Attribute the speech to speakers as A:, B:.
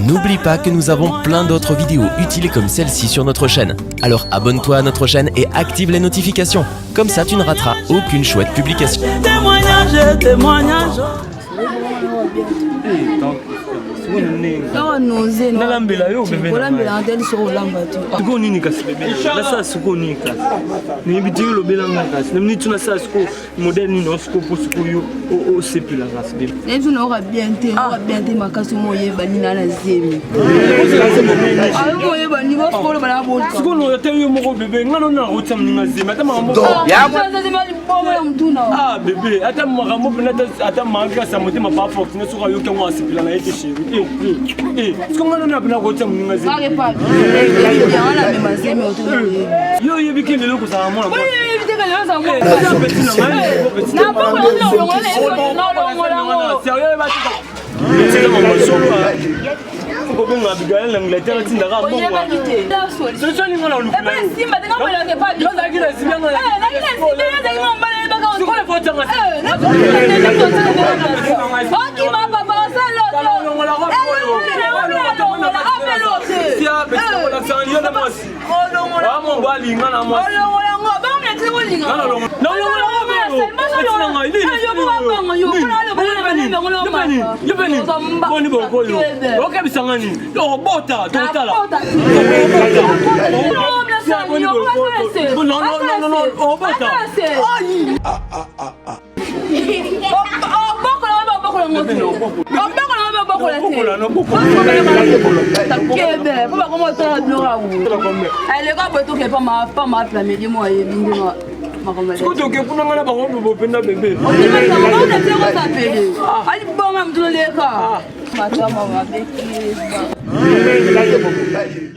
A: N'oublie pas que nous avons plein d'autres vidéos utiles comme celle-ci sur notre chaîne. Alors abonne-toi à notre chaîne et active les notifications. Comme ça, tu ne rateras aucune chouette publication.
B: Nalambela yo bebe na ndeli so lamba tu tuko nini kasi bebe la sa suko nini kasi ni biti lo belanga kasi ni tuna sa suko modèle ni no suko po suko yo o sepila kasi bebe
C: ne tu no bien te makasu moye bani na na zemi ayo moye bani bo suko lo bana bo
B: suko no te yo moko bebe ngano na otsa mninga zemi ata mambo
C: ya zemi bo mtuna
B: bebe ata makambo pena ata manga sa motema pa force ne suko yo ke ngwa sepila na yeke chéri est-ce qu'on a un peu de temps? Yo, il y a des gens qui sont morts. Oui, il y a des gens qui sont